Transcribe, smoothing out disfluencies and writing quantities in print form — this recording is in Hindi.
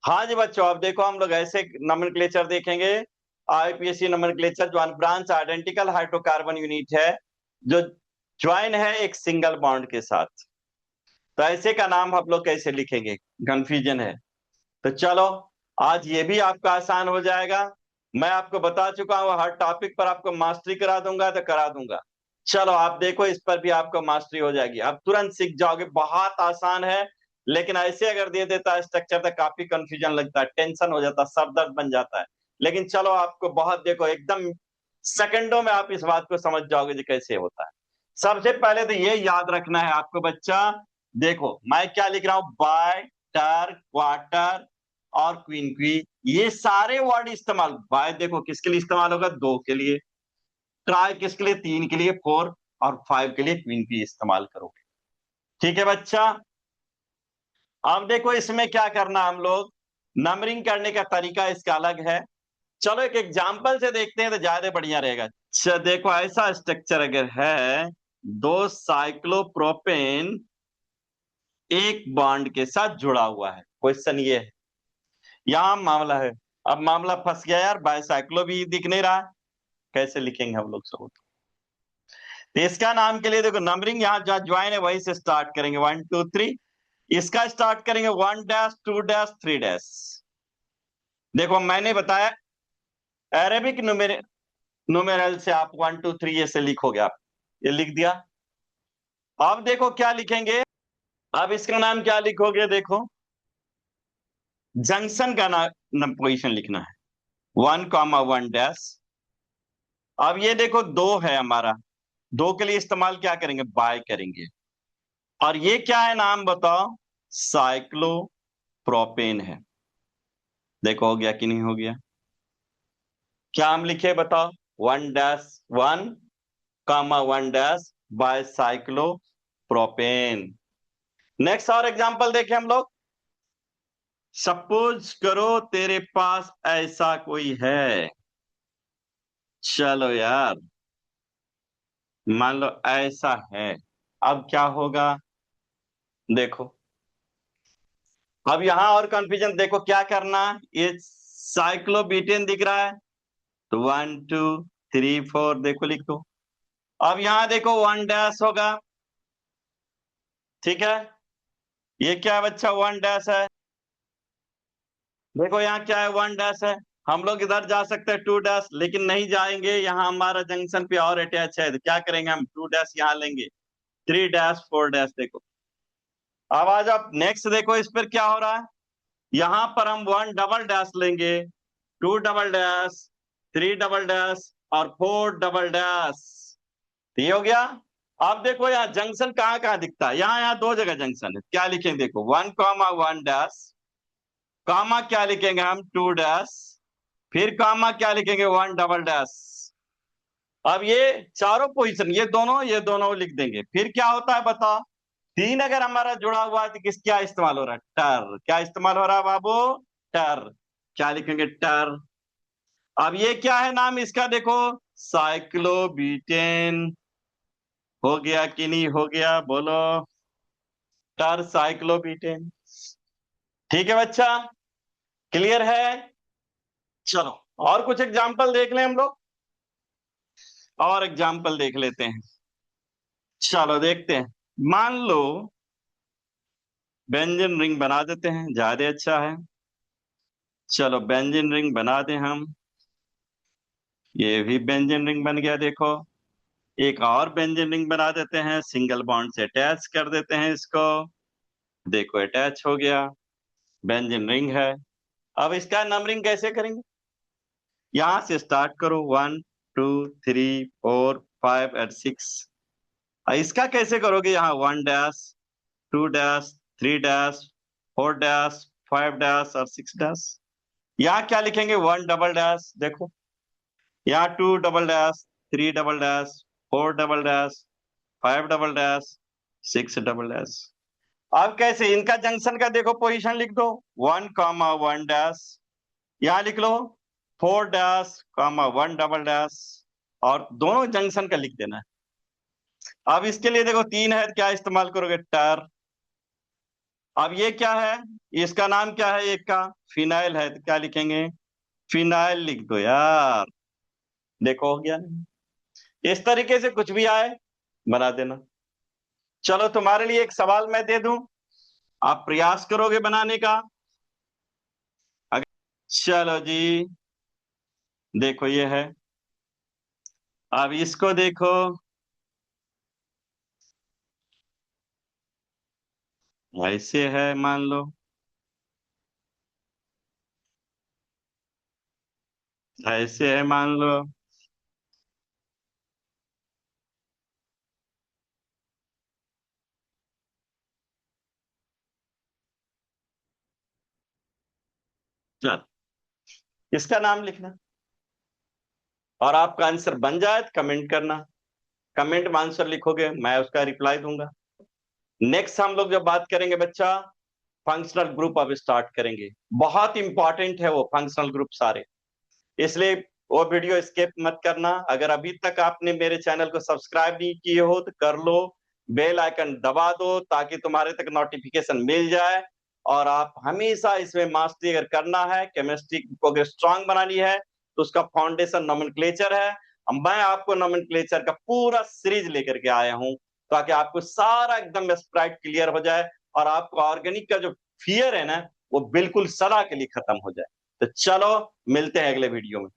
हाँ जी बच्चों, अब देखो हम लोग ऐसे नोमेनक्लेचर देखेंगे। आईपीएससी नोमेनक्लेचर जो ब्रांच आइडेंटिकल हाइड्रोकार्बन यूनिट है, जो ज्वाइन है एक सिंगल बॉन्ड के साथ। तो ऐसे का नाम हम लोग कैसे लिखेंगे, कंफ्यूजन है। तो चलो, आज ये भी आपका आसान हो जाएगा। मैं आपको बता चुका हूँ, हर टॉपिक पर आपको मास्टरी करा दूंगा तो करा दूंगा। चलो आप देखो, इस पर भी आपको मास्टरी हो जाएगी, अब तुरंत सीख जाओगे, बहुत आसान है। लेकिन ऐसे अगर दे देता है स्ट्रक्चर तो काफी कंफ्यूजन लगता है, टेंशन हो जाता है, सर दर्द बन जाता है। लेकिन चलो आपको बहुत, देखो एकदम सेकंडों में आप इस बात को समझ जाओगे कि कैसे होता है। सबसे पहले तो ये याद रखना है आपको बच्चा। देखो मैं क्या लिख रहा हूं, बाय, टर, क्वार्टर और क्वीन क्वी, ये सारे वर्ड इस्तेमाल। बाय देखो किसके लिए इस्तेमाल होगा, दो के लिए। ट्राई किसके लिए, तीन के लिए, फोर और फाइव के लिए क्वीन क्वी इस्तेमाल करोगे। ठीक है बच्चा। अब देखो इसमें क्या करना, हम लोग नंबरिंग करने का तरीका इसका अलग है। चलो एक एग्जांपल से देखते हैं तो ज्यादा बढ़िया रहेगा। अच्छा देखो, ऐसा स्ट्रक्चर अगर है, दो साइक्लोप्रोपेन एक बॉन्ड के साथ जुड़ा हुआ है, क्वेश्चन ये है, यहां मामला है। अब मामला फंस गया यार, बाइसाइक्लो भी दिख नहीं रहा, कैसे लिखेंगे हम लोग सब। तो इसका नाम के लिए देखो, नंबरिंग यहाँ जहाँ ज्वाइन है वहीं से स्टार्ट करेंगे, 1 2 3। इसका स्टार्ट करेंगे 1 डैश 2 डैश 3 डैश। देखो मैंने बताया अरेबिक नुमेरल से आप 1 2 3 ये से लिखोगे आप, ये लिख दिया। अब देखो क्या लिखेंगे, अब इसका नाम क्या लिखोगे, देखो जंक्शन का नाम पोजिशन लिखना है, 1 1 डैश। अब ये देखो दो है हमारा, दो के लिए इस्तेमाल क्या करेंगे, बाय करेंगे। और ये क्या है नाम बताओ, साइक्लोप्रोपेन है। देखो हो गया कि नहीं हो गया, क्या हम लिखे बताओ, 1 dash 1 1 dash by cyclopropane. Next और एग्जांपल देखें हम लोग। सपोज करो तेरे पास ऐसा कोई है, चलो यार मान लो ऐसा है। अब क्या होगा, देखो अब यहां और कंफ्यूजन, देखो क्या करना, ये साइक्लोब्यूटेन दिख रहा है, तो 1 2 3 4 देखो लिख दो। अब यहां देखो 1 डैश होगा, ठीक है। ये क्या है बच्चा, 1 डैश है। देखो यहाँ क्या है, 1 डैश है। हम लोग इधर जा सकते हैं 2 डैश, लेकिन नहीं जाएंगे, यहाँ हमारा जंक्शन पे और अटैच है, तो क्या करेंगे हम, 2 डैश यहाँ लेंगे। 3 डैश 4 डैश देखो। अब आ जाओ नेक्स्ट, देखो इस पर क्या हो रहा है, यहां पर हम 1 डबल डैश लेंगे, 2 डबल डैश, 3 डबल डैश और 4 डबल डैश। तो ये हो गया। अब देखो यहाँ जंक्शन कहाँ कहाँ दिखता है, यहाँ यहाँ दो जगह जंक्शन है, क्या लिखेंगे देखो, 1 1 डैश, कामा क्या लिखेंगे हम, 2 डैश, फिर कामा क्या लिखेंगे, 1 डबल डैश। अब ये चारों पोजीशन, ये दोनों लिख देंगे, फिर क्या होता है बताओ, तीन अगर हमारा जुड़ा हुआ है तो किस क्या इस्तेमाल हो रहा है, टर, क्या इस्तेमाल हो रहा है बाबू, टर। क्या लिखेंगे, टर। अब ये क्या है नाम इसका, देखो साइक्लोब्यूटेन। हो गया कि नहीं हो गया, बोलो, टर साइक्लोब्यूटेन। ठीक है बच्चा, क्लियर है। चलो और कुछ एग्जाम्पल देख लें हम लोग, और एग्जाम्पल देख लेते हैं। चलो देखते हैं, मान लो बेंजीन रिंग बना देते हैं, ज्यादा अच्छा है। चलो बेंजीन रिंग बना दें हम, ये भी बेंजीन रिंग बन गया देखो। एक और बेंजीन रिंग बना देते हैं, सिंगल बॉन्ड से अटैच कर देते हैं इसको, देखो अटैच हो गया, बेंजीन रिंग है। अब इसका नंबरिंग कैसे करेंगे, यहां से स्टार्ट करो, 1 2 3 4 5 और 6। इसका कैसे करोगे, यहाँ 1 डैश 2 डैश 3 डैश 4 डैश और 6 डैश। यहाँ क्या लिखेंगे, 1 डबल डैश, देखो यहाँ 2 double dash, 3 double dash, 4 double dash, 5 double dash, 6 double dash. अब कैसे, इनका जंक्शन का देखो पोजीशन लिख दो, 1 1 डैश, यहाँ लिख लो 4 डैश 1 डबल डैश, और दोनों जंक्शन का लिख देना है। अब इसके लिए देखो तीन है, क्या इस्तेमाल करोगे, टर। अब ये क्या है, इसका नाम क्या है, एक का फिनाइल है, तो क्या लिखेंगे, फिनाइल लिख दो यार। देखो हो गया ना। इस तरीके से कुछ भी आए बना देना। चलो तुम्हारे लिए एक सवाल मैं दे दूं, आप प्रयास करोगे बनाने का। चलो जी, देखो ये है, अब इसको देखो, ऐसे है मान लो, ऐसे है मान लो। चल, इसका नाम लिखना, और आपका आंसर बन जाए तो कमेंट करना। कमेंट में आंसर लिखोगे, मैं उसका रिप्लाई दूंगा। नेक्स्ट हम लोग जब बात करेंगे बच्चा, फंक्शनल ग्रुप अब स्टार्ट करेंगे। बहुत इंपॉर्टेंट है वो फंक्शनल ग्रुप सारे, इसलिए वो वीडियो स्किप मत करना। अगर अभी तक आपने मेरे चैनल को सब्सक्राइब नहीं किए हो तो कर लो, बेल आइकन दबा दो ताकि तुम्हारे तक नोटिफिकेशन मिल जाए। और आप हमेशा इसमें मास्टरी अगर करना है, केमिस्ट्री को अगर स्ट्रांग बनानी है, तो उसका फाउंडेशन नोमेनक्लेचर है। मैं आपको नोमेनक्लेचर का पूरा सीरीज लेकर के आया हूं, ताकि आपको सारा एकदम स्प्राइट क्लियर हो जाए, और आपको ऑर्गेनिक का जो फियर है ना, वो बिल्कुल सदा के लिए खत्म हो जाए। तो चलो, मिलते हैं अगले वीडियो में।